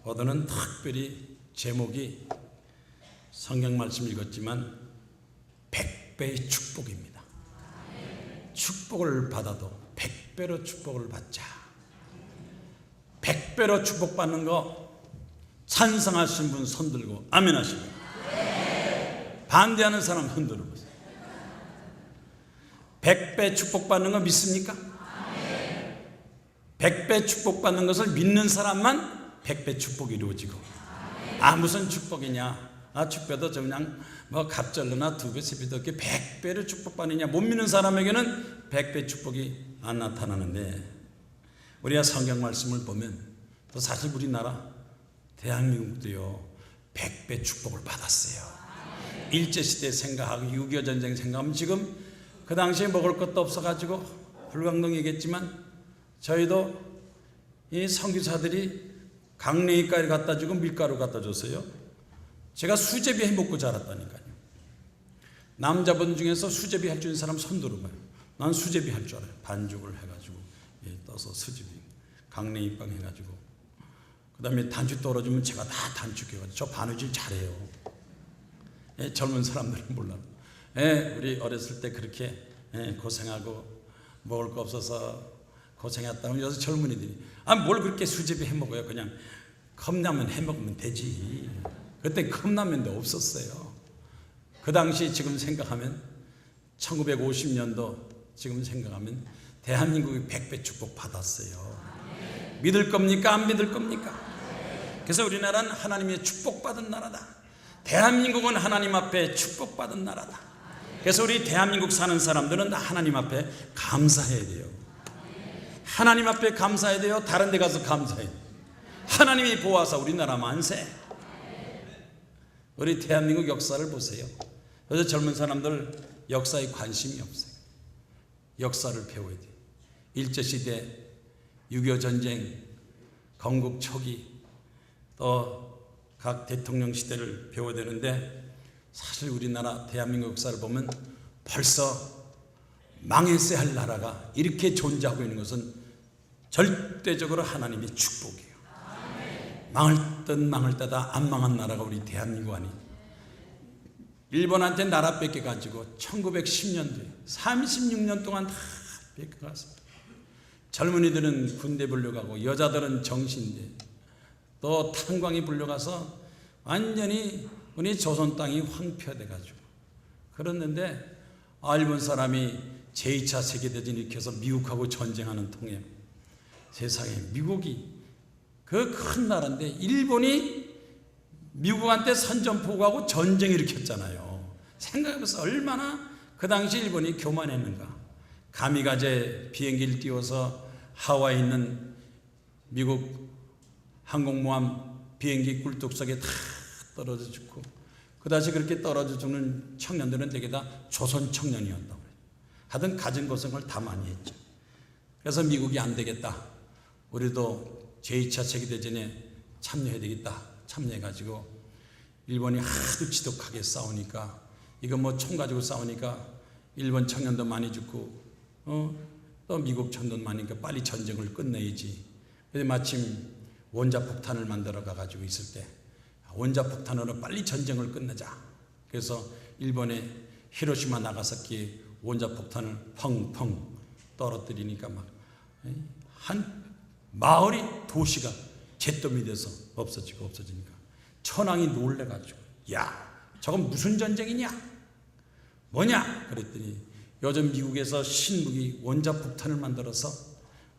오늘은 특별히 제목이 성경 말씀 읽었지만 100배의 축복입니다. 축복을 받아도 100배로 축복을 받자. 100배로 축복받는 거 찬성하신 분 손들고 아멘 하시고, 반대하는 사람 흔들어 보세요. 100배 축복받는 거 믿습니까? 100배 축복받는 것을 믿는 사람만 100배 축복이 이루어지고, 무슨 축복이냐, 축배도 그냥 갑절로나 2배, 3배도 이렇게 100배로 축복받느냐, 못 믿는 사람에게는 100배 축복이 안 나타나는데, 우리가 성경 말씀을 보면 또 사실 우리나라 대한민국도요 100배 축복을 받았어요. 일제시대 생각하고 6.25 전쟁 생각하면 지금 그 당시에 먹을 것도 없어가지고 불광동 얘기했지만, 저희도 이 선교사들이 강냉이가루 갖다 주고 밀가루 갖다 줬어요. 제가 수제비 해 먹고 자랐다니까요. 남자분 중에서 수제비 할 줄 있는 사람 손 들어봐요. 난 수제비 할 줄 알아요. 반죽을 해가지고 떠서 수제비 강냉이빵 해가지고, 그 다음에 단추 떨어지면 제가 다 단축해가지고, 저 바느질 잘해요. 젊은 사람들은 몰라요. 우리 어렸을 때 그렇게 고생하고 먹을 거 없어서 고생했다면 요새 젊은이들이 뭘 그렇게 수제비 해 먹어요. 그냥 컵라면 해 먹으면 되지. 그때 컵라면도 없었어요. 그 당시 지금 생각하면 1950년도 지금 생각하면 대한민국이 100배 축복 받았어요. 믿을 겁니까? 안 믿을 겁니까? 그래서 우리나라는 하나님의 축복받은 나라다. 대한민국은 하나님 앞에 축복받은 나라다. 그래서 우리 대한민국 사는 사람들은 하나님 앞에 감사해야 돼요. 하나님 앞에 감사해야 돼요. 다른 데 가서 감사해야 돼요. 하나님이 보아서 우리나라 만세. 우리 대한민국 역사를 보세요. 그래서 젊은 사람들 역사에 관심이 없어요. 역사를 배워야 돼요. 일제시대, 6.25 전쟁, 건국 초기, 또 각 대통령 시대를 배워야 되는데, 사실 우리나라 대한민국 역사를 보면 벌써 망했어야 할 나라가 이렇게 존재하고 있는 것은 절대적으로 하나님의 축복이에요. 망할 듯 망할 때다 안 망한 나라가 우리 대한민국 아니. 일본한테 나라 뺏겨가지고 1910년도에 36년 동안 다 뺏겨갔습니다. 젊은이들은 군대 불려가고 여자들은 정신대, 또 탄광이 불려가서 완전히 우리 조선 땅이 황폐화돼가지고 그랬는데, 일본 사람이 제2차 세계대전 일으켜서 미국하고 전쟁하는 통에, 세상에 미국이 그 큰 나라인데 일본이 미국한테 선전포고하고 전쟁 일으켰잖아요. 생각해보세요. 얼마나 그 당시 일본이 교만했는가. 가미가제 비행기를 띄워서 하와이에 있는 미국 항공모함 비행기 꿀뚝석에 다 떨어져 죽고, 그다지 그렇게 떨어져 죽는 청년들은 되게 다 조선 청년이었다고 해요. 하여튼 가진 고생을 다 많이 했죠. 그래서 미국이 안 되겠다, 우리도 제2차 세계대전에 참여해야 되겠다, 참여해가지고 일본이 하도 지독하게 싸우니까, 이거 총 가지고 싸우니까 일본 청년도 많이 죽고 또 미국 청년도 많으니까 빨리 전쟁을 끝내야지. 근데 마침 원자폭탄을 만들어 가지고 있을 때, 원자폭탄으로 빨리 전쟁을 끝내자. 그래서 일본의 히로시마 나가사키 원자폭탄을 펑펑 떨어뜨리니까 한 마을이, 도시가 잿더미 돼서 없어지니까 천황이 놀래가지고, 저건 무슨 전쟁이냐, 뭐냐 그랬더니, 요즘 미국에서 신무기 원자폭탄을 만들어서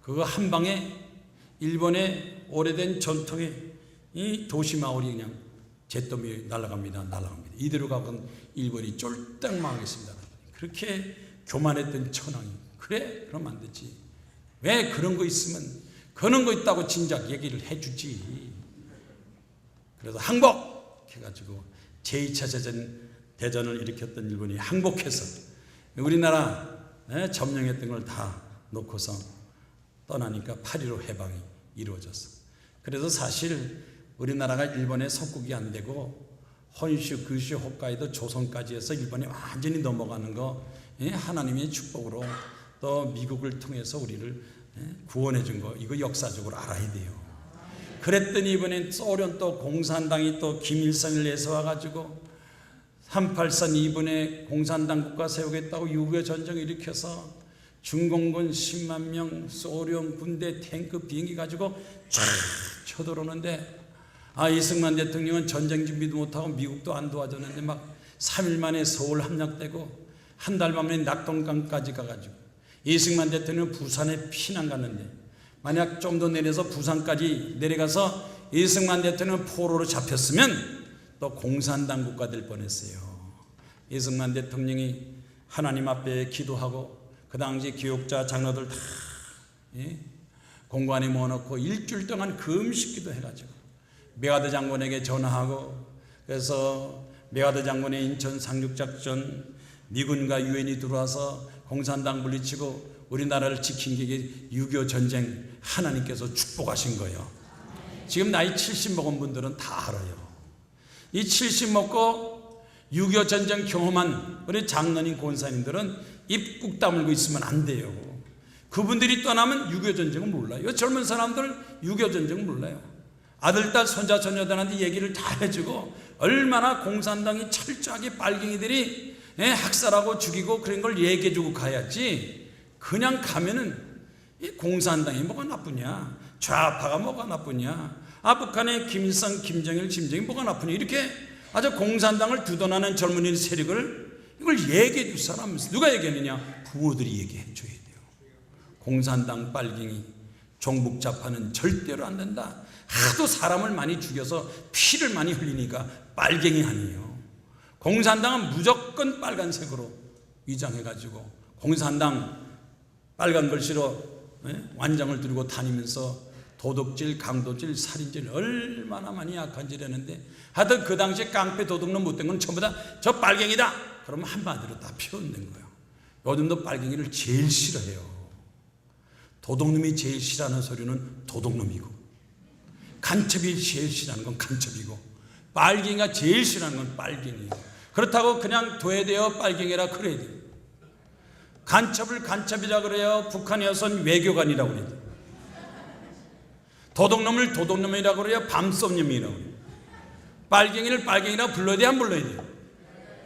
그거 한 방에 일본의 오래된 전통의 이 도시 마을이 그냥 잿더미 날아갑니다. 이대로 가면 일본이 쫄딱 망하겠습니다. 그렇게 교만했던 천황이, 그래? 그럼 안 되지. 왜 그런 거 있으면 그런 거 있다고 진작 얘기를 해주지. 그래서 항복해가지고 제2차 대전을 일으켰던 일본이 항복해서 우리나라 점령했던 걸 다 놓고서 떠나니까 8.15 해방이 이루어졌어. 그래서 사실 우리나라가 일본의 속국이 안 되고 혼슈, 규슈, 홋카이도, 조선까지 해서 일본이 완전히 넘어가는 거 하나님의 축복으로, 또 미국을 통해서 우리를 구원해 준 거, 이거 역사적으로 알아야 돼요. 그랬더니 이번엔 소련 또 공산당이 또 김일성을 내세워가지고 38선 이번에 공산당 국가 세우겠다고 6.25 전쟁을 일으켜서 중공군 10만 명, 소련 군대 탱크 비행기 가지고 쫙 쳐들어오는데 이승만 대통령은 전쟁 준비도 못하고 미국도 안 도와줬는데 막 3일 만에 서울 함락되고 한 달 만에 낙동강까지 가가지고 이승만 대통령은 부산에 피난 갔는데 만약 좀 더 내려서 부산까지 내려가서 이승만 대통령은 포로로 잡혔으면 또 공산당 국가 될 뻔했어요. 이승만 대통령이 하나님 앞에 기도하고 그 당시 교육자 장로들 다 공관에 모아놓고 일주일 동안 금식기도 해가지고 메가드 장군에게 전화하고 그래서 메가드 장군의 인천 상륙작전 미군과 유엔이 들어와서 공산당 물리치고 우리나라를 지킨 게 6.25 전쟁 하나님께서 축복하신 거예요. 지금 나이 70 먹은 분들은 다 알아요. 이 70 먹고 6.25 전쟁 경험한 우리 장로님 권사님들은 입 꾹 다물고 있으면 안 돼요. 그분들이 떠나면 6.25 전쟁은 몰라요. 젊은 사람들 6.25 전쟁은 몰라요. 아들, 딸, 손자, 손녀들한테 얘기를 다 해주고 얼마나 공산당이 철저하게 빨갱이들이 학살하고 죽이고 그런 걸 얘기해주고 가야지 그냥 가면은 이 공산당이 뭐가 나쁘냐, 좌파가 뭐가 나쁘냐, 북한의 김일성, 김정일, 김정일 뭐가 나쁘냐, 이렇게 아주 공산당을 두둔하는 젊은이 세력을 이걸 얘기해 줄 사람 누가 얘기하느냐? 부모들이 얘기해 줘야 돼요. 공산당 빨갱이 종북 좌파는 절대로 안 된다. 하도 사람을 많이 죽여서 피를 많이 흘리니까 빨갱이 아니에요. 공산당은 무조건 빨간색으로 위장해가지고 공산당 빨간 글씨로 완장을 들고 다니면서 도둑질, 강도질, 살인질 얼마나 많이 약한 짓 했는데 하여튼 그 당시에 깡패 도둑놈 못된 건 전부 다 저 빨갱이다 그러면 한마디로 다 표현된 거예요. 요즘도 빨갱이를 제일 싫어해요. 도둑놈이 제일 싫어하는 소리는 도둑놈이고 간첩이 제일 싫어하는 건 간첩이고 빨갱이가 제일 싫어하는 건 빨갱이에요. 그렇다고 그냥 둬야 돼요? 빨갱이라 그래야 돼요? 간첩을 간첩이라 그래요? 북한에선 외교관이라고 그래요? 도둑놈을 도둑놈이라고 그래요? 밤쏨놈이라고 그래요? 빨갱이를 빨갱이라고 불러야 돼? 안 불러야 돼요?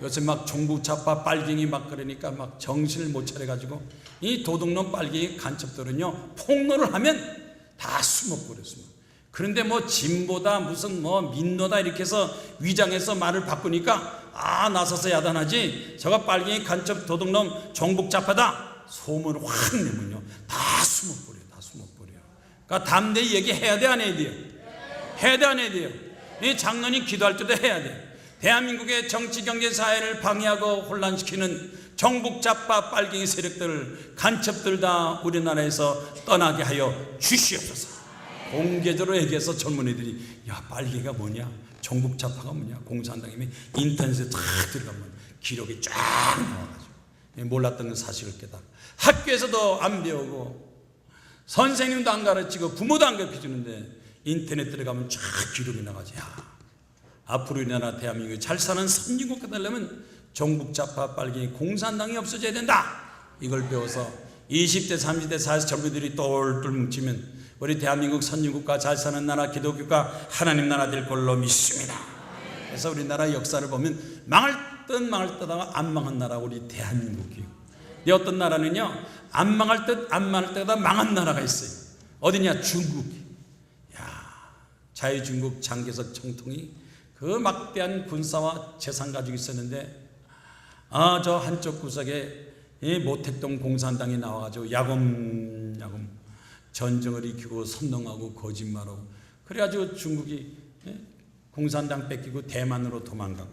요새 막 종북좌파 빨갱이 막 그러니까 막 정신을 못 차려가지고 이 도둑놈 빨갱이 간첩들은요 폭로를 하면 다 숨어버렸습니다. 그런데 뭐 진보다 무슨 뭐 민노다 이렇게 해서 위장해서 말을 바꾸니까 나서서 야단하지 저가 빨갱이 간첩 도둑놈 종북좌파다 소문을 확 내면요 다 숨어버려요. 다 숨어버려요. 그러니까 담대히 얘기해야 돼 안 해야 돼요? 해야 돼 안 해야 돼요? 이 장로님 기도할 때도 해야 돼. 대한민국의 정치 경제 사회를 방해하고 혼란시키는 종북좌파 빨갱이 세력들을 간첩들 다 우리나라에서 떠나게 하여 주시옵소서. 공개적으로 얘기해서 젊은이들이 야 빨갱이가 뭐냐, 종북좌파가 뭐냐, 공산당이면 인터넷에 탁 들어가면 기록이 쫙 나와가지고 몰랐던 건 사실을 깨달아. 학교에서도 안 배우고 선생님도 안 가르치고 부모도 안 가르쳐주는데 인터넷 들어가면 쫙 기록이 나가지. 야 앞으로 우리나라 대한민국이 잘 사는 선진국가 되려면 종북좌파 빨갱이 공산당이 없어져야 된다. 이걸 배워서 20대 30대 40대 젊은이들이 똘똘 뭉치면 우리 대한민국 선진국가 잘 사는 나라 기독교가 하나님 나라 될 걸로 믿습니다. 그래서 우리나라 역사를 보면 망할 듯 망할 듯 하다가 안 망한 나라 우리 대한민국이에요. 근데 어떤 나라는요 안 망할 듯 안 망할 듯 하다 망한 나라가 있어요. 어디냐? 중국. 자유중국 장개석 총통이 그 막대한 군사와 재산 가지고 있었는데 저 한쪽 구석에 모택동 공산당이 나와가지고 야금 전쟁을 일으키고 선동하고 거짓말하고 그래가지고 중국이 공산당 뺏기고 대만으로 도망가고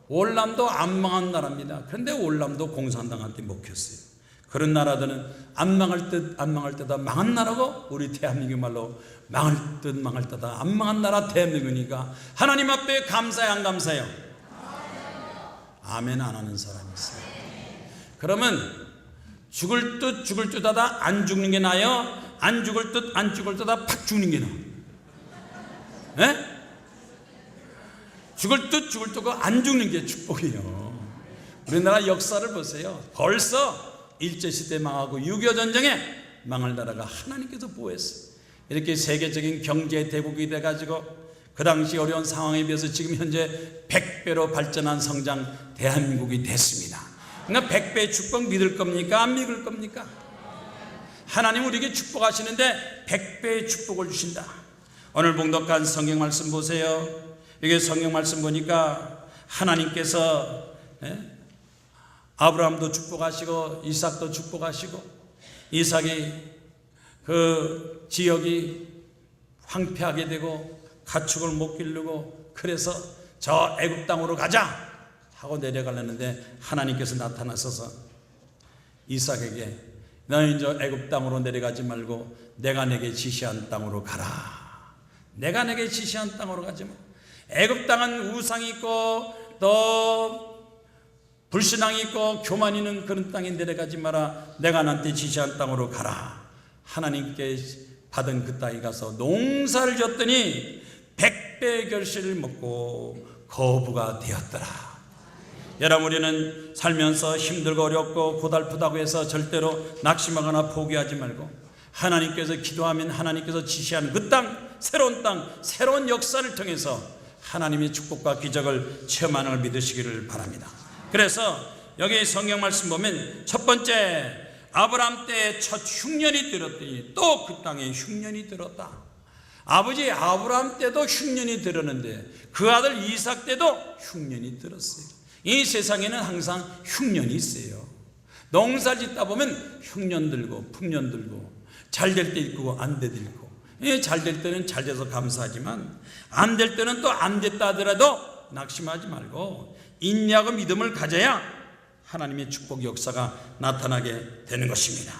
월남도 안 망한 나라입니다. 그런데 월남도 공산당한테 먹혔어요. 그런 나라들은 안 망할 듯 안 망할 듯 망한 나라고 우리 대한민국 말로 망할 듯 망할 듯 안 망한 나라 대한민국이니까 하나님 앞에 감사해 안 감사해요? 아멘 안 하는 사람이 있어요. 그러면 죽을 듯 죽을 듯 하다 안 죽는 게 나아요? 안 죽을 듯 안 죽을 듯 하다 팍 죽는 게 나아요? 네? 죽을 듯 죽을 듯 안 죽는 게 축복이에요. 우리나라 역사를 보세요. 벌써 일제시대 망하고 6.25 전쟁에 망할 나라가 하나님께서 보호했어요. 이렇게 세계적인 경제 대국이 돼가지고 그 당시 어려운 상황에 비해서 지금 현재 100배로 발전한 성장 대한민국이 됐습니다. 그러니까 100배의 축복 믿을 겁니까? 안 믿을 겁니까? 하나님 우리에게 축복하시는데 100배의 축복을 주신다. 오늘 봉독한 성경 말씀 보세요. 이게 성경 말씀 보니까 하나님께서 아브라함도 축복하시고 이삭도 축복하시고, 이삭이 그 지역이 황폐하게 되고 가축을 못 기르고 그래서 저 애굽 땅으로 가자 하고 내려가려는데 하나님께서 나타나셔서 이삭에게 너는 저 애굽 땅으로 내려가지 말고 내가 내게 지시한 땅으로 가라. 내가 내게 지시한 땅으로 가지 마. 애굽 땅은 우상이 있고 또 불신앙이 있고 교만이 있는 그런 땅에 내려가지 마라. 내가 나한테 지시한 땅으로 가라. 하나님께 받은 그 땅에 가서 농사를 졌더니 100배의 결실을 먹고 거부가 되었더라. 여러분, 우리는 살면서 힘들고 어렵고 고달프다고 해서 절대로 낙심하거나 포기하지 말고 하나님께서 기도하면 하나님께서 지시한 그 땅, 새로운 땅, 새로운 역사를 통해서 하나님의 축복과 기적을 체험하는 걸 믿으시기를 바랍니다. 그래서 여기 성경 말씀 보면 첫 번째, 아브라함 때 첫 흉년이 들었더니 또 그 땅에 흉년이 들었다. 아버지 아브라함 때도 흉년이 들었는데 그 아들 이삭 때도 흉년이 들었어요. 이 세상에는 항상 흉년이 있어요. 농사 짓다 보면 흉년 들고 풍년 들고 잘 될 때 있고 안 될 때 있고, 잘 될 때는 잘 돼서 감사하지만 안 될 때는 또 안 됐다 하더라도 낙심하지 말고 인내하고 믿음을 가져야 하나님의 축복 역사가 나타나게 되는 것입니다.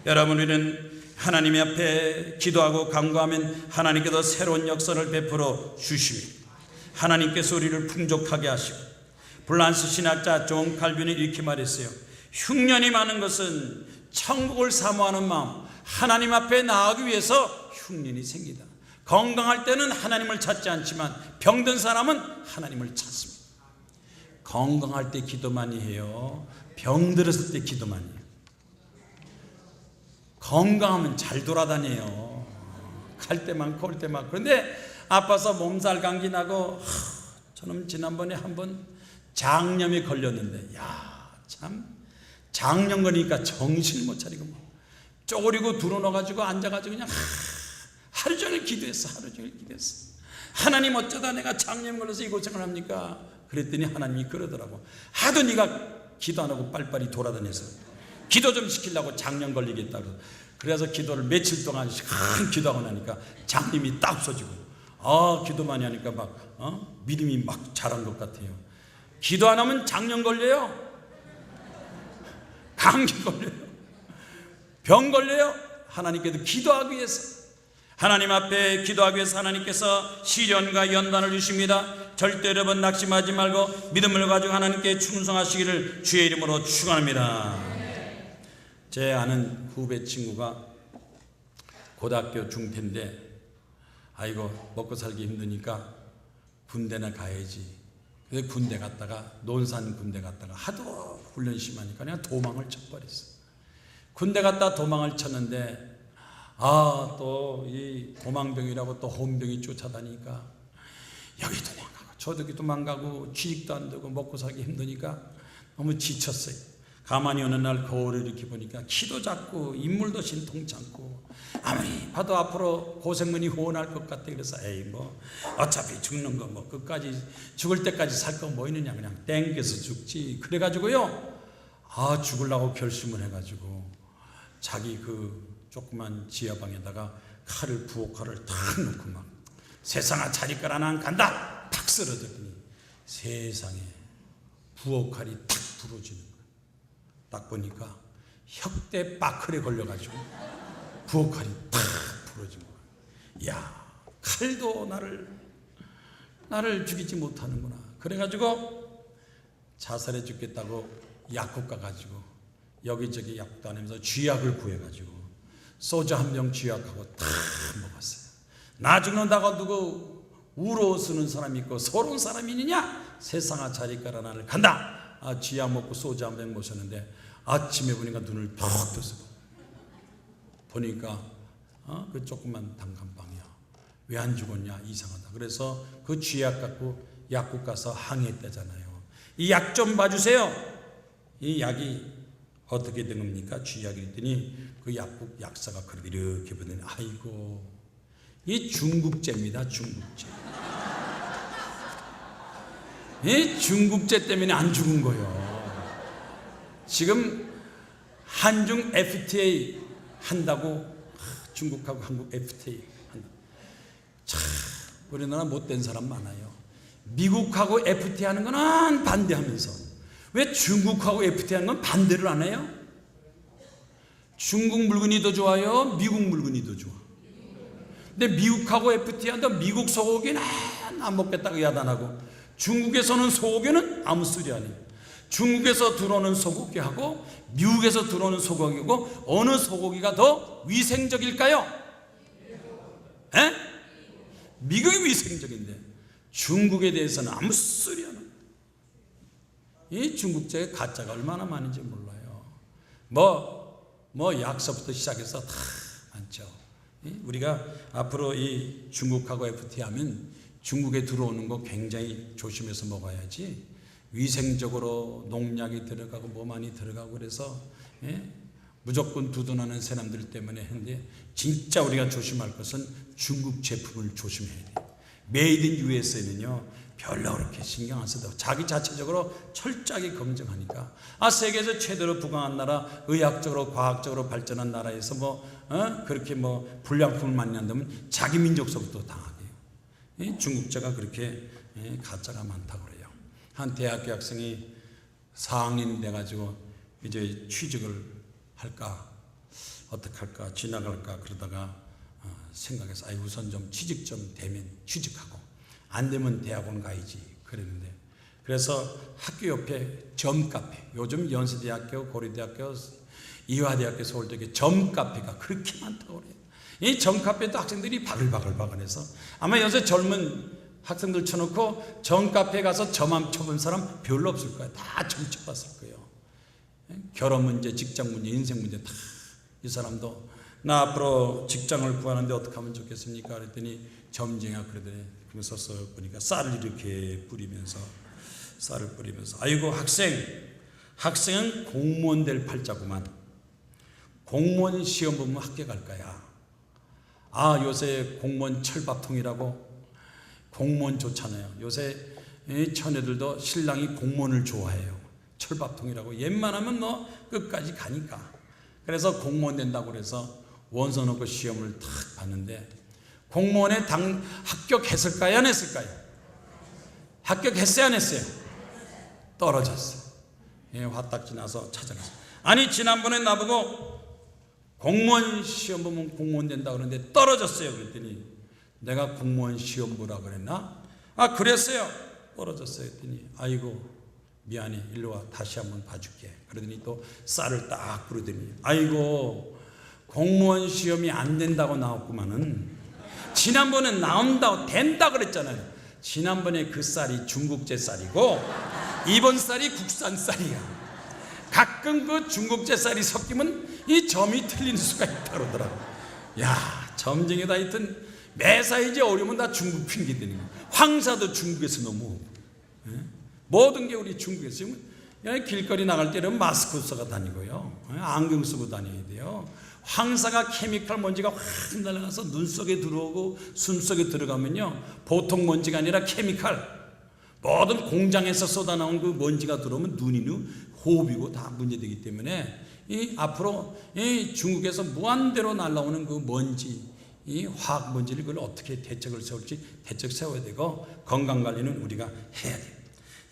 여러분, 우리는 하나님 앞에 기도하고 간구하면 하나님께서 새로운 역사를 베풀어 주십니다. 하나님께서 우리를 풍족하게 하시고, 불란스 신학자 존 칼빈은 이렇게 말했어요. 흉년이 많은 것은 천국을 사모하는 마음, 하나님 앞에 나아가기 위해서 흉년이 생기다. 건강할 때는 하나님을 찾지 않지만 병든 사람은 하나님을 찾습니다. 건강할 때 기도 많이 해요. 병들었을 때 기도 많이 해요. 건강하면 잘 돌아다녀요. 갈 때 많고 올 때 많고. 그런데 아파서 몸살 감기 나고, 저는 지난번에 한번 장염에 걸렸는데, 참 장염 걸리니까 정신을 못 차리고 쪼그리고 들어눠가지고 앉아가지고 그냥 하루 종일 기도했어. 하루 종일 기도했어. 하나님, 어쩌다 내가 장염 걸려서 이 고생을 합니까? 그랬더니 하나님이 그러더라고. 하도 네가 기도 안 하고 빨리빨리 돌아다녀서 기도 좀 시키려고 장염 걸리겠다고. 그래서 기도를 며칠 동안 기도하고 나니까 장염이 딱 없어지고, 기도 많이 하니까 막 믿음이 막 자란 것 같아요. 기도 안 하면 장염 걸려요. 감기 걸려요. 병 걸려요. 하나님께도 기도하기 위해서, 하나님 앞에 기도하기 위해서 하나님께서 시련과 연단을 주십니다. 절대 여러분 낙심하지 말고 믿음을 가지고 하나님께 충성하시기를 주의 이름으로 축원합니다. 제 아는 후배 친구가 고등학교 중퇴인데, 아이고 먹고 살기 힘드니까 군대나 가야지. 그래서 군대 갔다가, 논산 군대 갔다가 하도 훈련 심하니까 그냥 도망을 쳐버렸어. 군대 갔다 도망을 쳤는데, 또 이 도망병이라고 또 혼병이 쫓아다니니까 여기 도망가고 저기 도망가고 취직도 안 되고 먹고 살기 힘드니까 너무 지쳤어요. 가만히 어느 날 거울을 이렇게 보니까 키도 작고 인물도 신통찮고 아무리 봐도 앞으로 고생문이 호원할 것 같아. 그래서 어차피 죽는 거 끝까지 죽을 때까지 살 거 뭐 있느냐, 그냥 땡겨서 죽지. 그래가지고요, 죽으려고 결심을 해가지고 자기 그 조그만 지하방에다가 칼을, 부엌칼을 탁 놓고 막 세상아 자리 거라 난 간다 탁 쓰러졌더니 세상에 부엌칼이 탁 부러지는 거야. 딱 보니까 혁대 빠클에 걸려가지고 부엌칼이 탁 부러진 거야. 칼도 나를 죽이지 못하는구나. 그래가지고 자살해 죽겠다고 약국 가가지고 여기저기 약국도 안 하면서 쥐약을 구해가지고 소주 한 병 쥐약하고 다 먹었어요. 나 죽는다고 누구 우러 쓰는 사람이 있고 서러운 사람이 있느냐? 세상아 자리 가라 나를 간다. 쥐약 먹고 소주 한 병 마셨는데 아침에 보니까 눈을 퍽 떠서 보니까 그 조그만 단칸방이야. 왜 안 죽었냐? 이상하다. 그래서 그 쥐약 갖고 약국 가서 항의했다잖아요. 이 약 좀 봐주세요. 이 약이 어떻게 된 겁니까? 쥐약이 했더니 그 약국 약사가 이렇게 보더니 아이고 이 중국제입니다. 중국제. 이 중국제 때문에 안 죽은 거예요. 지금 한중 FTA 한다고 중국하고 한국 FTA 한다. 참 우리나라 못된 사람 많아요. 미국하고 FTA 하는 거는 반대하면서 왜 중국하고 FTA 하는 건 반대를 안 해요? 중국 물건이 더 좋아요? 미국 물건이 더 좋아? 근데 미국하고 FTA 한다 미국 소고기는 안 먹겠다고 야단하고 중국에서는 소고기는 아무 소리 아니에요. 중국에서 들어오는 소고기하고 미국에서 들어오는 소고기고 어느 소고기가 더 위생적일까요? 에? 미국이 위생적인데 중국에 대해서는 아무 소리 안 해요. 이 중국제의 가짜가 얼마나 많은지 몰라요. 뭐 약서부터 시작해서 다 많죠. 우리가 앞으로 이 중국하고 FTA 하면 중국에 들어오는 거 굉장히 조심해서 먹어야지 위생적으로 농약이 들어가고 뭐 많이 들어가고 그래서 무조건 두둔하는 사람들 때문에 했는데 진짜 우리가 조심할 것은 중국 제품을 조심해야 돼요. 메이드 인 USA는요 별로 그렇게 신경 안 써도 자기 자체적으로 철저하게 검증하니까 세계에서 최대로 부강한 나라 의학적으로 과학적으로 발전한 나라에서 그렇게 불량품을 많이 한다면 자기 민족서부터 당하게요. 중국제가 그렇게 가짜가 많다고 그래요. 한 대학교 학생이 4학년이 돼가지고 이제 취직을 할까 어떻게 할까 지나갈까 그러다가 생각해서 우선 좀 취직 좀 되면 취직하고 안 되면 대학원 가야지 그랬는데 그래서 학교 옆에 점카페 요즘 연세대학교 고려대학교 이화대학교 서울대학교 점카페가 그렇게 많다고 그래요. 이 점카페도 학생들이 바글바글해서 아마 요새 젊은 학생들 쳐놓고 점카페에 가서 점함 쳐본 사람 별로 없을 거예요. 다 점 쳐봤을 거예요. 결혼 문제, 직장 문제, 인생 문제 다 이 사람도 나 앞으로 직장을 구하는데 어떻게 하면 좋겠습니까? 그랬더니 점쟁이가 그러더니 그러면서 보니까 쌀을 이렇게 뿌리면서 아이고 학생은 공무원 될 팔자구만. 공무원 시험 보면 합격할 거야. 요새 공무원 철밥통이라고 공무원 좋잖아요. 요새 처녀들도 신랑이 공무원을 좋아해요. 철밥통이라고 웬만하면 너 끝까지 가니까. 그래서 공무원 된다고 그래서 원서 넣고 시험을 탁 봤는데 공무원에 합격했을까요? 안 했을까요? 합격했어요? 안 했어요? 떨어졌어요. 화딱지 나서 찾아갔어요. 아니 지난번에 나보고 공무원 시험 보면 공무원 된다고 그러는데 떨어졌어요. 그랬더니 내가 공무원 시험 보라 그랬나? 그랬어요. 떨어졌어요. 했더니 아이고 미안해 일로 와 다시 한번 봐줄게. 그러더니 또 쌀을 딱 부르더니 아이고 공무원 시험이 안 된다고 나왔구만은 지난번에 나온다고 된다 그랬잖아요. 지난번에 그 쌀이 중국제 쌀이고 이번 쌀이 국산 쌀이야. 가끔 그 중국제 쌀이 섞이면 이 점이 틀리는 수가 있다 그러더라고. 점쟁이다 하여튼 매사 이제 어려우면 다 중국 핑계대는 거야. 황사도 중국에서 넘어오고 모든 게 우리 중국에서 길거리 나갈 때는 마스크 써가 다니고요. 안경 쓰고 다녀야 돼요. 황사가 케미칼 먼지가 확 날아가서 눈 속에 들어오고 숨 속에 들어가면요 보통 먼지가 아니라 케미칼 모든 공장에서 쏟아나온 그 먼지가 들어오면 눈이고 호흡이고 다 문제되기 때문에 앞으로 중국에서 무한대로 날아오는 그 먼지 이 화학 먼지를 그걸 어떻게 대책을 세울지 대책 세워야 되고 건강관리는 우리가 해야 돼요.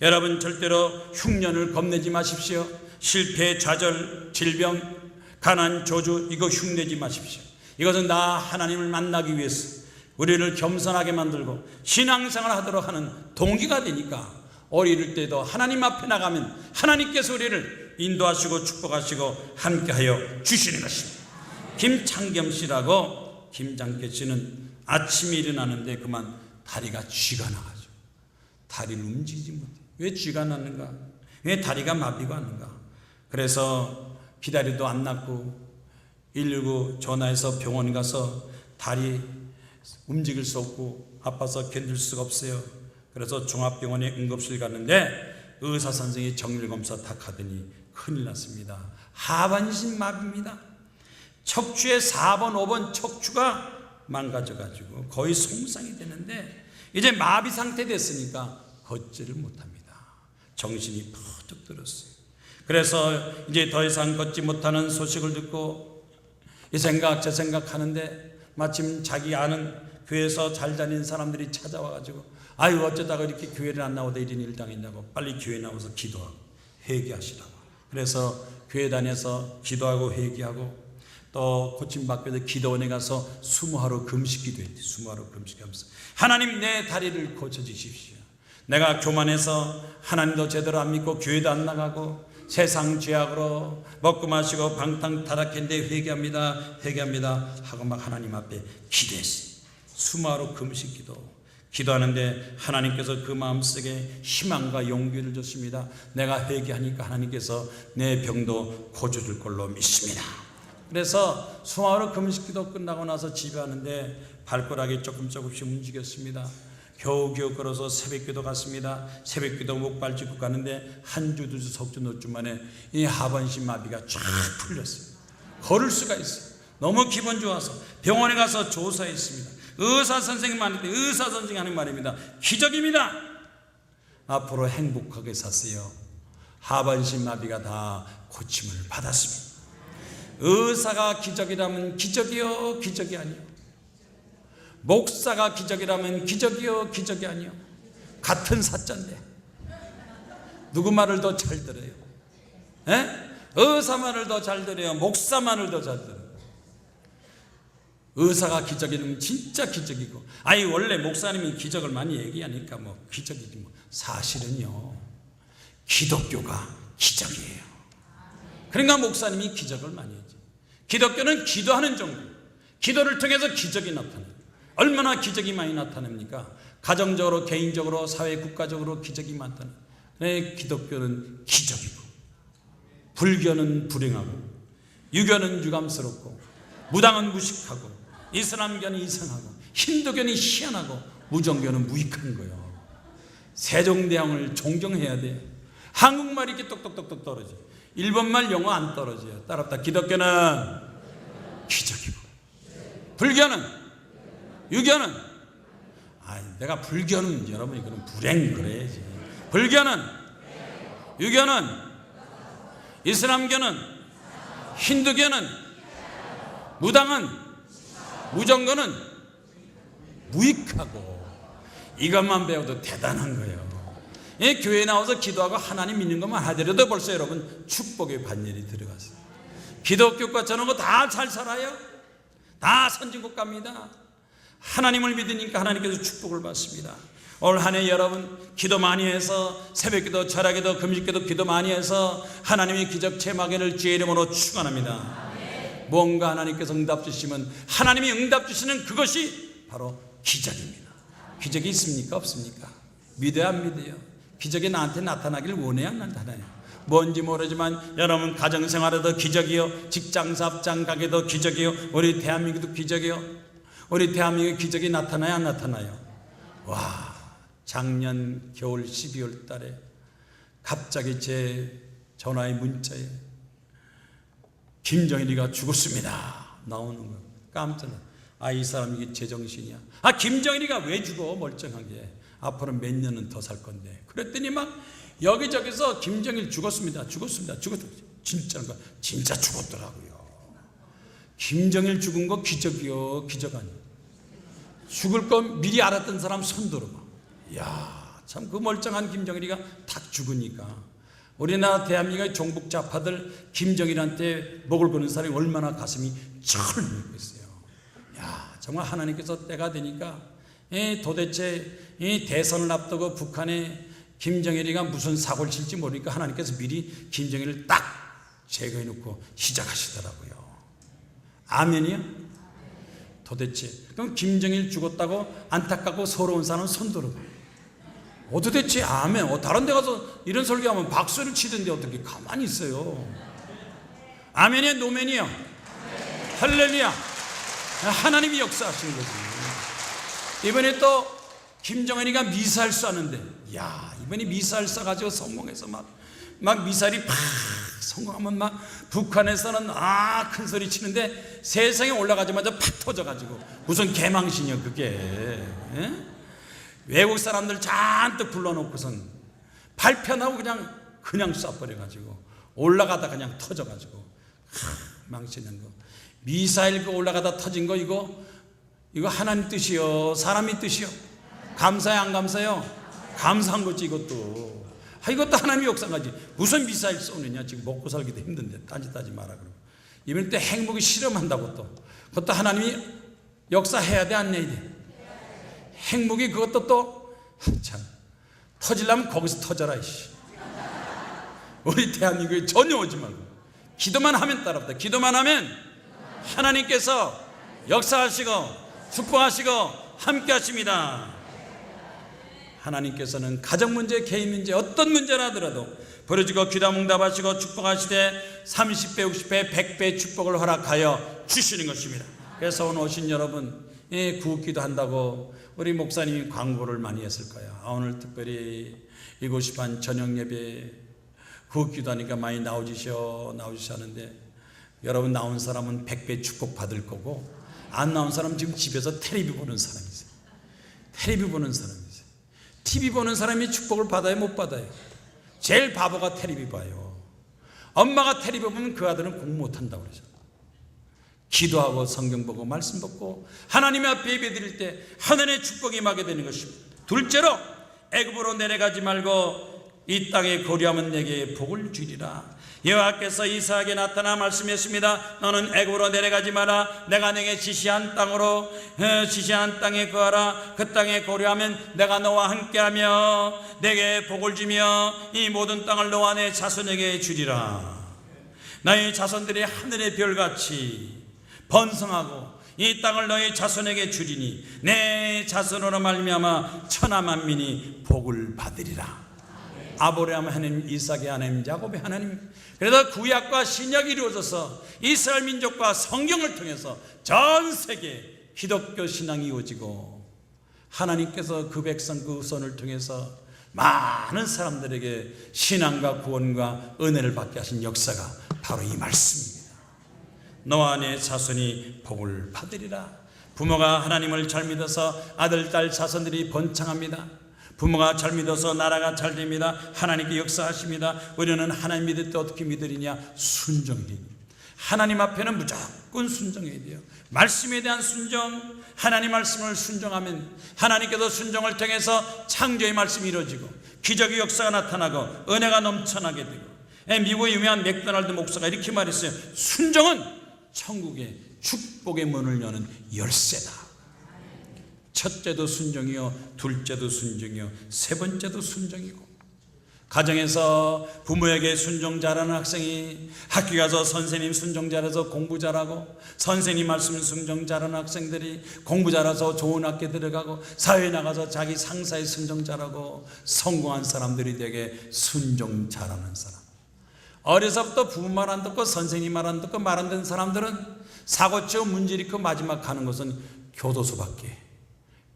여러분 절대로 흉년을 겁내지 마십시오. 실패, 좌절, 질병, 가난, 저주 이거 흉내지 마십시오. 이것은 나 하나님을 만나기 위해서 우리를 겸손하게 만들고 신앙생활을 하도록 하는 동기가 되니까 어릴 때도 하나님 앞에 나가면 하나님께서 우리를 인도하시고 축복하시고 함께하여 주시는 것입니다. 김창겸 씨라고 김장계 씨는 아침에 일어나는데 그만 다리가 쥐가 나가죠. 다리를 움직이지 못해. 왜 쥐가 났는가? 왜 다리가 마비가 왔는가? 그래서 기다려도 안 낫고 119 전화해서 병원 가서 다리 움직일 수 없고 아파서 견딜 수가 없어요. 그래서 종합병원에 응급실 갔는데 의사 선생이 정밀검사 딱 하더니 큰일 났습니다. 하반신 마비입니다. 척추의 4번 5번 척추가 망가져가지고 거의 손상이 되는데 이제 마비 상태 됐으니까 걷지를 못합니다. 정신이 퍼뜩 들었어요. 그래서 이제 더 이상 걷지 못하는 소식을 듣고 이 생각 저 생각하는데 마침 자기 아는 교회에서 잘 다니는 사람들이 찾아와가지고 아유 어쩌다가 이렇게 교회를 안 나오다 이런 일 당했냐고 빨리 교회 나와서 기도하고 회개하시라고. 그래서 교회 다녀서 기도하고 회개하고 또 고침받고도 기도원에 가서 수모하루 금식 기도했지. 수모하루 금식하면서 하나님 내 다리를 고쳐주십시오. 내가 교만해서 하나님도 제대로 안 믿고 교회도 안 나가고 세상 죄악으로 먹고 마시고 방탕 타락했는데 회개합니다 회개합니다 하고 막 하나님 앞에 기도했어요. 수모하루 금식 기도하는데 하나님께서 그 마음속에 희망과 용기를 줬습니다. 내가 회개하니까 하나님께서 내 병도 고쳐줄 걸로 믿습니다. 그래서 수모하루 금식 기도 끝나고 나서 집에 왔는데 발가락이 조금씩 움직였습니다. 겨우겨우 걸어서 새벽기도 갔습니다. 새벽기도 목발 짚고 가는데 한 주, 두 주, 석 주, 몇 주 만에 이 하반신 마비가 쫙 풀렸어요. 걸을 수가 있어요. 너무 기분 좋아서 병원에 가서 조사했습니다. 의사 선생님 말인데 의사 선생님이 하는 말입니다. 기적입니다. 앞으로 행복하게 사세요. 하반신 마비가 다 고침을 받았습니다. 의사가 기적이라면 기적이요 기적이 아니요. 목사가 기적이라면 기적이요 기적이 아니요. 같은 사자인데 누구 말을 더 잘 들어요? 의사 말을 더 잘 들어요? 목사 말을 더 잘 들어요? 의사가 기적이면 진짜 기적이고 아니 원래 목사님이 기적을 많이 얘기하니까 뭐 기적이지 뭐. 사실은요 기독교가 기적이에요. 그러니까 목사님이 기적을 많이 하죠. 기독교는 기도하는 정도, 기도를 통해서 기적이 나타나요. 얼마나 기적이 많이 나타납니까? 가정적으로 개인적으로 사회 국가적으로 기적이 나타나요. 네, 기독교는 기적이고 불교는 불행하고 유교는 유감스럽고 무당은 무식하고 이슬람교는 이상하고 힌두교는 희한하고 무정교는 무익한 거예요. 세종대왕을 존경해야 돼. 한국말이 이렇게 똑똑똑똑 떨어져. 일본말 영어 안 떨어져요. 따라붙다. 기독교는 기적이고 불교는 유교는 내가 불교는 여러분이 그럼 불행 그래야지. 불교는 유교는 이슬람교는 힌두교는 무당은 무정교는 무익하고 이것만 배워도 대단한 거예요. 교회에 나와서 기도하고 하나님 믿는 것만 하더라도 벌써 여러분 축복의 반열이 들어갔어요. 기독교과 저런 거 다 잘 살아요. 다 선진국 갑니다. 하나님을 믿으니까 하나님께서 축복을 받습니다. 올 한 해 여러분 기도 많이 해서 새벽기도 철학기도 금식기도 기도 많이 해서 하나님의 기적 체마기를 주의 이름으로 축원합니다. 뭔가 하나님께서 응답 주시면 하나님이 응답 주시는 그것이 바로 기적입니다. 기적이 있습니까 없습니까? 믿어야 안 믿어요? 기적이 나한테 나타나길 원해야 안 나타나요? 뭔지 모르지만 여러분 가정생활에도 기적이요, 직장사업장 가게도 기적이요, 우리 대한민국도 기적이요. 우리 대한민국의 기적이 나타나요 안 나타나요? 와, 작년 겨울 12월 달에 갑자기 제 전화의 문자에 김정일이가 죽었습니다 나오는 거예요. 깜짝 놀랐어요. 이 사람 이게 제정신이야. 김정일이가 왜 죽어? 멀쩡하게 앞으로 몇 년은 더 살 건데. 그랬더니 막 여기저기서 김정일 죽었습니다 진짜 죽었더라고요. 김정일 죽은 거 기적이요 기적 아니에요. 죽을 거 미리 알았던 사람 손 들어봐. 이야, 참 그 멀쩡한 김정일이가 딱 죽으니까 우리나라 대한민국의 종북 좌파들 김정일한테 목을 거는 사람이 얼마나 가슴이 철렁했어요. 야, 정말 하나님께서 때가 되니까 도대체 이 대선을 앞두고 북한에 김정일이가 무슨 사고를 칠지 모르니까 하나님께서 미리 김정일을 딱 제거해 놓고 시작하시더라고요. 아멘이요? 도대체 그럼 김정일 죽었다고 안타깝고 서러운 사람은 손 들어봐. 도대체 아멘. 다른 데 가서 이런 설교하면 박수를 치던데 어떻게 가만히 있어요? 아멘이요 노멘이요? 할렐루야. 하나님이 역사하시는 거지. 이번에 또 김정은이가 미사일 쐈는데, 야, 이번에 미사일 쏴가지고 성공해서 막 미사일이 팍 성공하면 막 북한에서는 큰 소리 치는데 세상에 올라가자마자 팍 터져가지고 무슨 개망신이야 그게. 에? 외국 사람들 잔뜩 불러놓고선 발편하고 그냥 쏴버려가지고 올라가다 그냥 터져가지고 망치는 거. 미사일 올라가다 터진 거 이거 하나님 뜻이요 사람이 뜻이요? 감사해 안 감사해요? 감사한 거지 이것도. 이것도 하나님의 역사가지. 무슨 미사일 쏘느냐. 지금 먹고 살기도 힘든데 딴짓하지 마라 그러고. 이번에 또 핵무기 실험한다고 또 그것도 하나님이 역사해야 돼 안 해야 돼? 핵무기 그것도 또 참 터지려면 거기서 터져라 이씨. 우리 대한민국에 전혀 오지 말고 기도만 하면 따라붙다. 기도만 하면 하나님께서 역사하시고 축복하시고 함께 하십니다. 하나님께서는 가정 문제, 개인 문제, 어떤 문제라 하더라도 부르짖고 귀담 응답하시고 축복하시되 30배, 60배, 100배 축복을 허락하여 주시는 것입니다. 그래서 오늘 오신 여러분 구기도 한다고 우리 목사님이 광고를 많이 했을 거예요. 오늘 특별히 7시 반 저녁 예배 구기도 하니까 많이 나오시는데 여러분 나온 사람은 100배 축복 받을 거고 안 나온 사람은 지금 집에서 텔레비 보는 사람이세요. 텔레비 보는 사람이세요. TV 보는 사람이 축복을 받아요 못 받아요? 제일 바보가 텔레비 봐요. 엄마가 텔레비 보면 그 아들은 공부 못한다고 그러죠. 기도하고 성경 보고 말씀 보고 하나님 앞에 예배 드릴 때 하늘의 축복이 임하게 되는 것입니다. 둘째로 애굽으로 내려가지 말고 이 땅에 거류하면 내게 복을 주리라. 여호와께서 이삭에게 나타나 말씀했습니다. 너는 애굽으로 내려가지 마라. 내가 내게 지시한 땅에 거하라. 그 땅에 거류하면 내가 너와 함께하며 내게 복을 주며 이 모든 땅을 너와 내 자손에게 주리라. 너희 자손들이 하늘의 별같이 번성하고 이 땅을 너희 자손에게 주리니 내 자손으로 말미암아 천하 만민이 복을 받으리라. 아브라함 하나님, 이삭의 하나님, 야곱의 하나님. 그래서 구약과 신약이 이루어져서 이스라엘 민족과 성경을 통해서 전 세계 기독교 신앙이 이루어지고 하나님께서 그 백성 그 후손을 통해서 많은 사람들에게 신앙과 구원과 은혜를 받게 하신 역사가 바로 이 말씀입니다. 너와 내 자손이 복을 받으리라. 부모가 하나님을 잘 믿어서 아들, 딸, 자손들이 번창합니다. 부모가 잘 믿어서 나라가 잘 됩니다. 하나님께 역사하십니다. 우리는 하나님 믿을 때 어떻게 믿으리냐? 순종이 됩니다. 하나님 앞에는 무조건 순종해야 돼요. 말씀에 대한 순종, 하나님 말씀을 순종하면 하나님께서 순종을 통해서 창조의 말씀이 이루어지고 기적의 역사가 나타나고 은혜가 넘쳐나게 되고, 미국의 유명한 맥도날드 목사가 이렇게 말했어요. 순종은 천국의 축복의 문을 여는 열쇠다. 첫째도 순종이요, 둘째도 순종이요, 세 번째도 순종이고, 가정에서 부모에게 순종 잘하는 학생이 학교 가서 선생님 순종 잘해서 공부 잘하고, 선생님 말씀 순종 잘하는 학생들이 공부 잘해서 좋은 학교 들어가고, 사회에 나가서 자기 상사의 순종 잘하고 성공한 사람들이 되게 순종 잘하는 사람. 어려서부터 부모 말 안 듣고 선생님 말 안 듣고 말 안 듣는 사람들은 사고치고 문제 일으키고 마지막 가는 곳은 교도소밖에.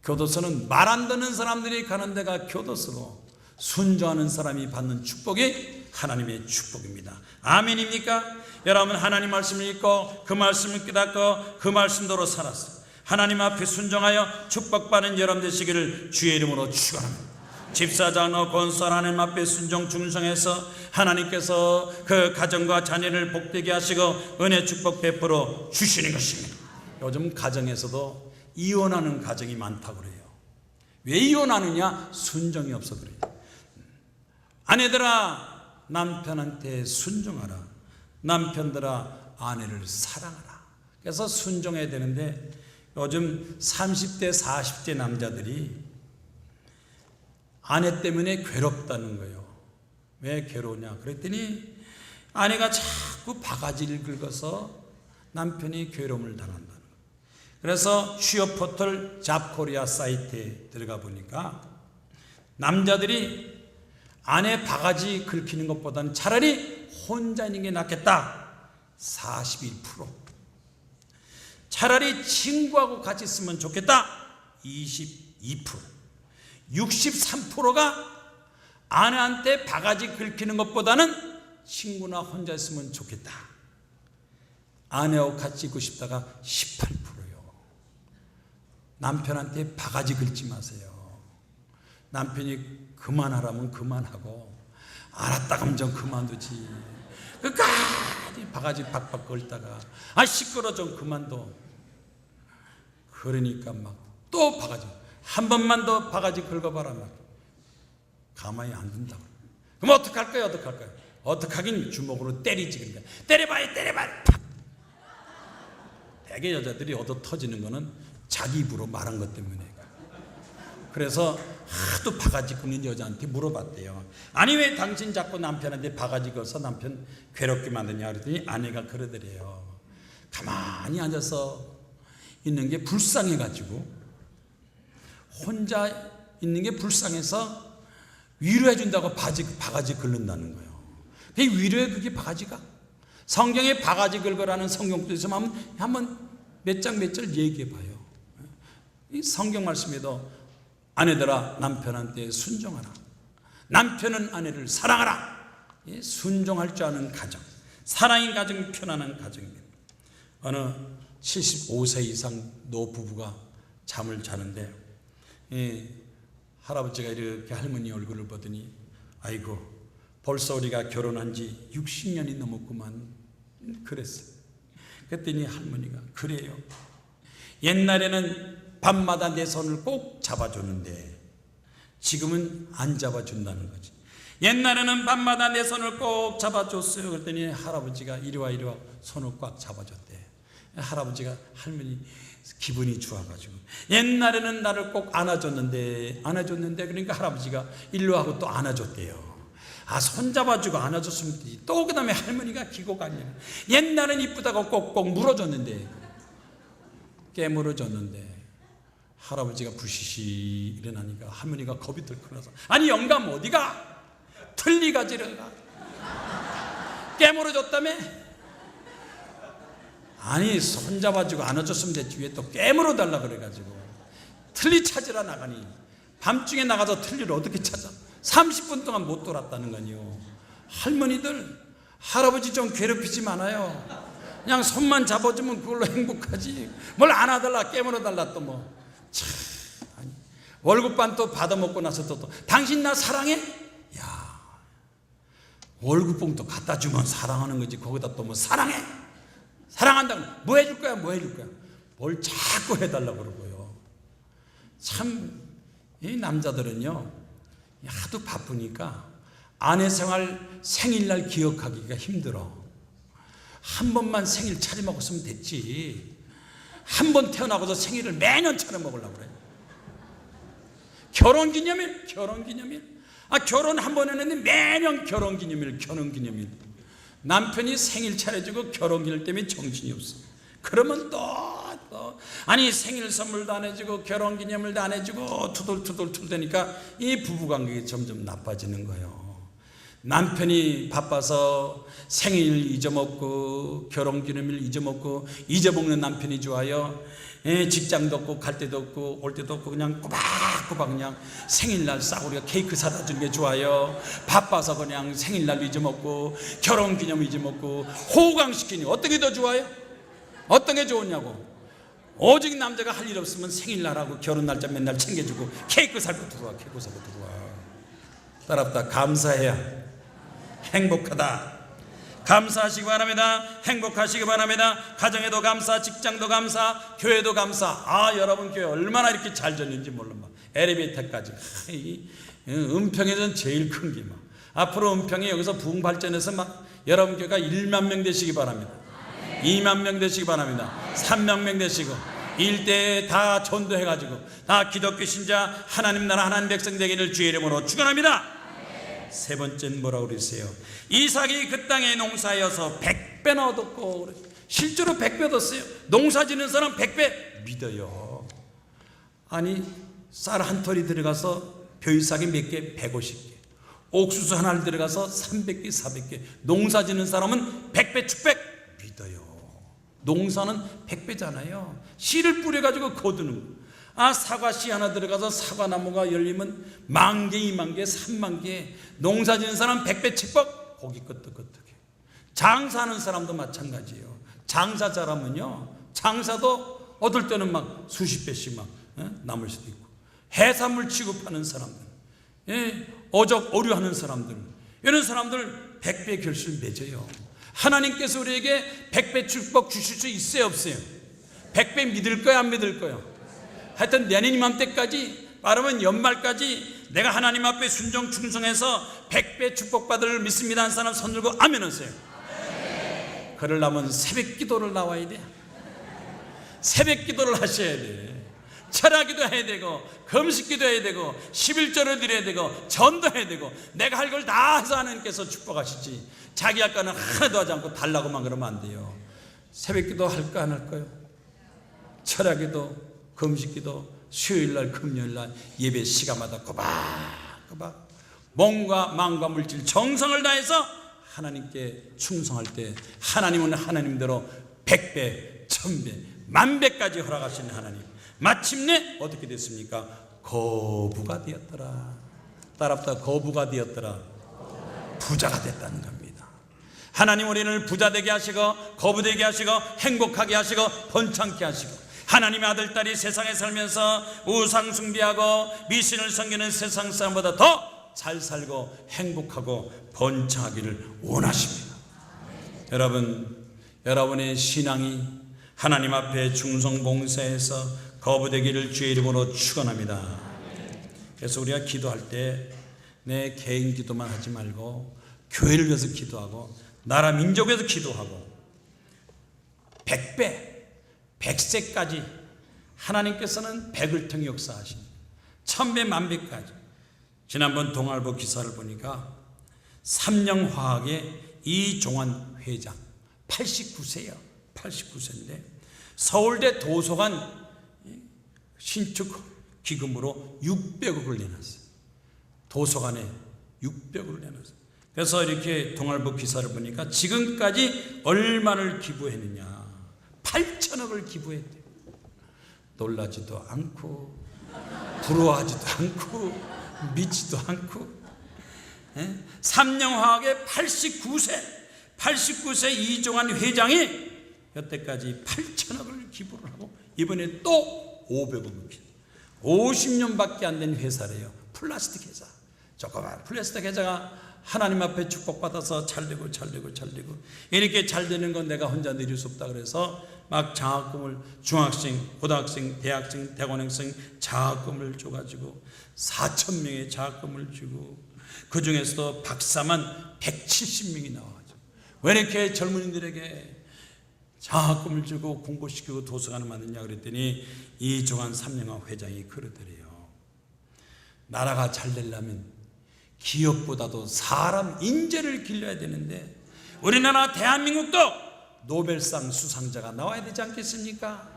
교도소는 말 안 듣는 사람들이 가는 데가 교도소고, 순종하는 사람이 받는 축복이 하나님의 축복입니다. 아멘입니까? 여러분, 하나님 말씀을 읽고 그 말씀을 깨닫고 그 말씀대로 살았어. 하나님 앞에 순종하여 축복받는 여러분 되시기를 주의 이름으로 축원합니다. 집사, 장로, 권사 하나님 앞에 순종 충성해서 하나님께서 그 가정과 자녀를 복되게 하시고 은혜 축복 베풀어 주시는 것입니다. 요즘 가정에서도 이혼하는 가정이 많다고 그래요. 왜 이혼하느냐? 순종이 없어 그래요. 아내들아 남편한테 순종하라. 남편들아 아내를 사랑하라. 그래서 순종해야 되는데 요즘 30대 40대 남자들이 아내 때문에 괴롭다는 거예요. 왜 괴로우냐 그랬더니 아내가 자꾸 바가지를 긁어서 남편이 괴로움을 당한다는 거예요. 그래서 취업 포털 잡코리아 사이트에 들어가 보니까 남자들이 아내 바가지 긁히는 것보다는 차라리 혼자 있는 게 낫겠다. 41%. 차라리 친구하고 같이 있으면 좋겠다. 22%. 63%가 아내한테 바가지 긁히는 것보다는 친구나 혼자 있으면 좋겠다. 아내하고 같이 있고 싶다가 18%요. 남편한테 바가지 긁지 마세요. 남편이 그만하라면 그만하고 알았다 그러면 좀 그만두지. 끝까지 바가지 박박 걸다가 시끄러 좀 그만둬. 그러니까 막 또 바가지 한 번만 더 바가지 긁어봐라. 막 가만히 안 둔다고. 그럼 어떡할 거야? 어떡하긴 주먹으로 때리지. 그러니까 때려봐요. 팍. 대개 여자들이 얻어 터지는 거는 자기 입으로 말한 것 때문에. 그래서 하도 바가지 긁는 여자한테 물어봤대요. 아니 왜 당신 자꾸 남편한테 바가지 긁어서 남편 괴롭게 만드냐 그랬더니 아내가 그러더래요. 가만히 앉아서 있는 게 불쌍해가지고, 혼자 있는 게 불쌍해서 위로해준다고 바가지 긁는다는 거예요. 그게 위로해? 그게 바가지가? 성경에 바가지 긁으라는 성경도 있으면 한번 몇 장 몇 절 얘기해 봐요. 이 성경 말씀에도 아내들아 남편한테 순종하라. 남편은 아내를 사랑하라. 순종할 줄 아는 가정, 사랑의 가정이 편안한 가정입니다. 어느 75세 이상 노부부가 잠을 자는데 할아버지가 이렇게 할머니 얼굴을 보더니 아이고 벌써 우리가 결혼한 지 60년이 넘었구만 그랬어요. 그랬더니 할머니가 그래요. 옛날에는 밤마다 내 손을 꼭 잡아줬는데 지금은 안 잡아준다는 거지. 옛날에는 밤마다 내 손을 꼭 잡아줬어요. 그랬더니 할아버지가 이리 와 손을 꽉 잡아줬대. 할아버지가 할머니 기분이 좋아가지고 옛날에는 나를 꼭 안아줬는데 그러니까 할아버지가 일로 하고 또 안아줬대요. 손 잡아주고 안아줬으면 되지. 또 그 다음에 할머니가 기고가 아니야. 옛날엔 이쁘다고 꼭꼭 물어줬는데, 깨물어줬는데 할아버지가 부시시 일어나니까 할머니가 겁이 들끓어서 아니 영감 어디가? 틀니 가지러 가. 깨물어줬다며? 아니 손잡아주고 안아줬으면 됐지 왜 또 깨물어달라 그래가지고 틀니 찾으러 나가니 밤중에 나가서 틀니를 어떻게 찾아? 30분 동안 못 돌았다는 거니요. 할머니들 할아버지 좀 괴롭히지 말아요. 그냥 손만 잡아주면 그걸로 행복하지 뭘 안아달라 깨물어달라 또 뭐. 참, 아니, 월급반 또 받아먹고 나서 또 당신 나 사랑해? 야, 월급봉도 갖다 주면 사랑하는 거지 거기다 또 뭐 사랑해? 사랑한다고 뭐 해줄 거야? 뭘 자꾸 해달라고 그러고요. 참 이 남자들은요 하도 바쁘니까 아내 생활 생일날 기억하기가 힘들어. 한 번만 생일 차려 먹었으면 됐지. 한 번 태어나고서 생일을 매년 차려 먹으려고 그래. 결혼기념일. 결혼 한 번 했는데 매년 결혼기념일. 남편이 생일 차려주고 결혼기념일 때문에 정신이 없어. 그러면 또 아니 생일 선물도 안 해주고 결혼기념일도 안 해주고 투덜투덜 되니까 이 부부관계가 점점 나빠지는 거예요. 남편이 바빠서 생일 잊어먹고 결혼기념일 잊어먹고 잊어먹는 남편이 좋아요. 직장도 없고 갈 데도 없고 올 데도 없고 그냥 꼬박꼬박 그냥 생일날 싸구려 케이크 사다 주는 게 좋아요. 바빠서 그냥 생일날 잊어먹고 결혼기념일 잊어먹고 호강시키니 어떤 게 더 좋아요? 어떤 게 좋으냐고. 오직 남자가 할 일 없으면 생일날하고 결혼날짜 맨날 챙겨주고 케이크 사고 들어와. 따라붙다 감사해야 행복하다. 감사하시기 바랍니다. 행복하시기 바랍니다. 가정에도 감사, 직장도 감사, 교회도 감사. 여러분 교회 얼마나 이렇게 잘 졌는지 몰라. 막 엘리베이터까지. 은평에는 제일 큰 게 막. 앞으로 은평이 여기서 부흥 발전해서 막 여러분 교회가 1만 명 되시기 바랍니다. 2만 명 되시기 바랍니다. 3만 명 되시고 일대에 다 전도해가지고 다 기독교 신자 하나님 나라 하나님 백성 되기를 주의 이름으로 축원합니다. 세 번째는 뭐라고 그러세요? 이삭이 그 땅에 농사여서 100배나 얻었고 실제로 100배 얻었어요. 농사 짓는 사람 100배 믿어요. 아니 쌀 한 털이 들어가서 벼이삭이 몇 개? 150개. 옥수수 하나를 들어가서 300개 400개. 농사 짓는 사람은 100배 축백 믿어요. 농사는 100배잖아요. 씨를 뿌려가지고 거두는 거. 사과 씨 하나 들어가서 사과나무가 열리면 10,000개, 20,000개, 30,000개. 농사 지는 사람 100배 축복, 고기 끄떡끄떡해. 장사하는 사람도 마찬가지예요. 장사 잘하면요, 장사도 얻을 때는 막 수십 배씩 막 남을 수도 있고, 해산물 취급하는 사람들, 어적 어류하는 사람들, 이런 사람들 100배 결실 맺어요. 하나님께서 우리에게 100배 축복 주실 수 있어요, 없어요? 100배 믿을 거야, 안 믿을 거야? 하여튼 내년 이맘때까지, 빠르면 연말까지 내가 하나님 앞에 순종 충성해서 100배 축복받을 믿습니다 하는 사람 손 들고 아멘 하세요. 그러려면 새벽 기도를 나와야 돼. 새벽 기도를 하셔야 돼. 철야기도 해야 되고, 금식기도 해야 되고, 11조를 드려야 되고, 전도해야 되고, 내가 할 걸 다 해서 하나님께서 축복하시지, 자기 할 거는 하나도 하지 않고 달라고만 그러면 안 돼요. 새벽기도 할까 안 할까요? 철야기도, 금식기도, 수요일날 금요일날 예배 시간마다 꼬박꼬박 몸과 마음과 물질 정성을 다해서 하나님께 충성할 때 하나님은 하나님대로 100배, 1000배, 10,000배까지 허락하시는 하나님. 마침내 어떻게 됐습니까? 거부가 되었더라. 따라붙어 거부가 되었더라. 부자가 됐다는 겁니다. 하나님 우리를 부자 되게 하시고, 거부 되게 하시고, 행복하게 하시고, 번창케 하시고, 하나님의 아들 딸이 세상에 살면서 우상 숭배하고 미신을 섬기는 세상 사람보다 더 잘 살고 행복하고 번창하기를 원하십니다. 여러분의 신앙이 하나님 앞에 충성 봉사해서 거부되기를 주의 이름으로 축원합니다. 그래서 우리가 기도할 때 내 개인 기도만 하지 말고 교회를 위해서 기도하고 나라 민족을 위해서 기도하고 100배, 100세까지 하나님께서는 100을 통해 역사하십니다. 1000배, 10,000배까지. 지난번 동아일보 기사를 보니까 삼령화학의 이종환 회장 89세예요. 89세인데 서울대 도서관 신축 기금으로 600억을 내놨어요. 도서관에 600억을 내놨어요. 그래서 이렇게 동아일보 기사를 보니까 지금까지 얼마를 기부했느냐, 8천억을 기부했대요. 놀라지도 않고 부러워하지도 않고 믿지도 않고. 삼령화학의 89세 이종환 회장이 여태까지 8천억을 기부를 하고 이번에 또 500억을 기부. 50년밖에 안 된 회사래요. 플라스틱 회사. 조그만 플라스틱 회사가 하나님 앞에 축복받아서 잘되고 이렇게 잘되는 건 내가 혼자 내릴 수 없다 그래서 막 장학금을 중학생, 고등학생, 대학생, 대학원생 장학금을 줘가지고 4,000명의 장학금을 주고 그 중에서도 박사만 170명이 나와가지고 왜 이렇게 젊은이들에게 장학금을 주고 공부시키고 도서관을 만드냐 그랬더니 이종환 삼령화 회장이 그러더래요. 나라가 잘 되려면 기업보다도 사람 인재를 길러야 되는데 우리나라 대한민국도 노벨상 수상자가 나와야 되지 않겠습니까?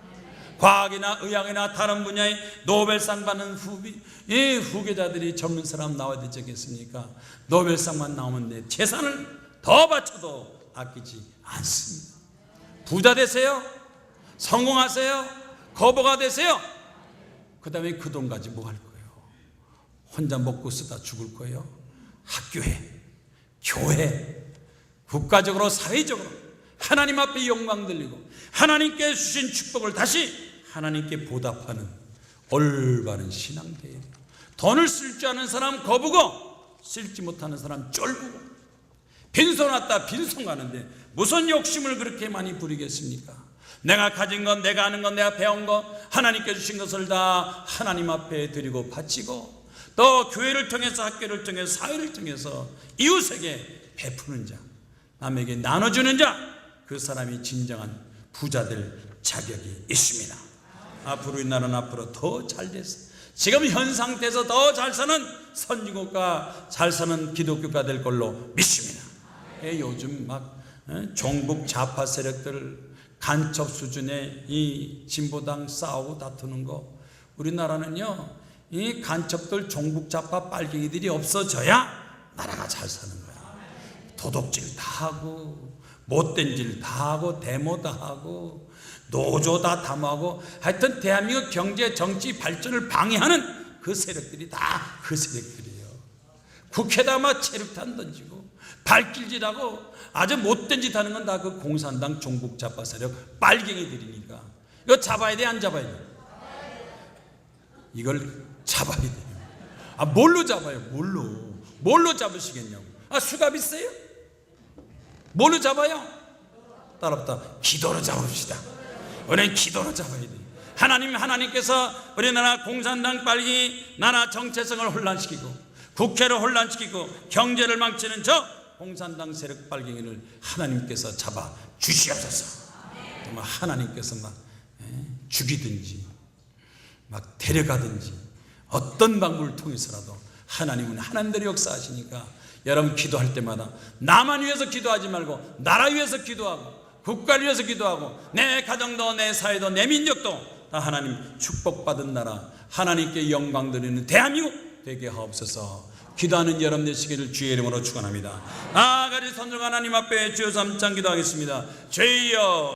과학이나 의학이나 다른 분야의 노벨상 받는 후계자들이 젊은 사람 나와야 되지 않겠습니까? 노벨상만 나오면 내 재산을 더 바쳐도 아끼지 않습니다. 부자 되세요. 성공하세요. 거부가 되세요. 그 다음에 그 돈 가지고 뭐 할 거예요? 혼자 먹고 쓰다 죽을 거예요. 학교에, 교회, 국가적으로, 사회적으로 하나님 앞에 영광 돌리고 하나님께 주신 축복을 다시 하나님께 보답하는 올바른 신앙대예요. 돈을 쓸 줄 아는 사람 거부고 쓸지 못하는 사람 쫄부고 빈손 왔다 빈손 가는데 무슨 욕심을 그렇게 많이 부리겠습니까? 내가 가진 것, 내가 아는 것, 내가 배운 것, 하나님께 주신 것을 다 하나님 앞에 드리고 바치고 또 교회를 통해서, 학교를 통해서, 사회를 통해서 이웃에게 베푸는 자, 남에게 나눠주는 자, 그 사람이 진정한 부자 될 자격이 있습니다. 앞으로 이 나라는 앞으로 더 잘 돼서 지금 현 상태에서 더 잘 사는 선진국가, 잘 사는 기독교가 될 걸로 믿습니다. 요즘 막 종북 좌파 세력들 간첩 수준의 이 진보당 싸우고 다투는 거, 우리나라는요 이 간첩들 종북 좌파 빨갱이들이 없어져야 나라가 잘 사는 거야. 도둑질 다 하고 못된 질 다 하고 데모 다 하고 노조 다 담하고 하여튼 대한민국 경제 정치 발전을 방해하는 그 세력들이 다 그 세력들이에요. 국회에다 막 체류탄 던지고 발길질하고 아주 못된 짓 하는 건 다 그 공산당 종북 좌파 세력 빨갱이들이니까 이거 잡아야 돼, 안 잡아야 돼? 이걸 잡아야 돼요. 아, 뭘로 잡아요? 뭘로 잡으시겠냐고. 아, 수갑 있어요? 뭘로 잡아요? 따라붙다. 기도로 잡읍시다. 우리는 기도로 잡아야 돼요. 하나님께서 우리나라 공산당 빨갱이 나라 정체성을 혼란시키고 국회를 혼란시키고 경제를 망치는 저 공산당 세력 빨갱이를 하나님께서 잡아 주시옵소서. 정말 하나님께서 막 죽이든지 막 데려가든지 어떤 방법을 통해서라도 하나님은 하나님들이 역사하시니까 여러분 기도할 때마다 나만 위해서 기도하지 말고 나라 위해서 기도하고 국가를 위해서 기도하고 내 가정도 내 사회도 내 민족도 다 하나님 축복받은 나라 하나님께 영광 드리는 대한민국 되게 하옵소서. 기도하는 여러분 되시기를 주의 이름으로 축원합니다. 나아가리 손들고 하나님 앞에 주여 삼창 기도하겠습니다. 주여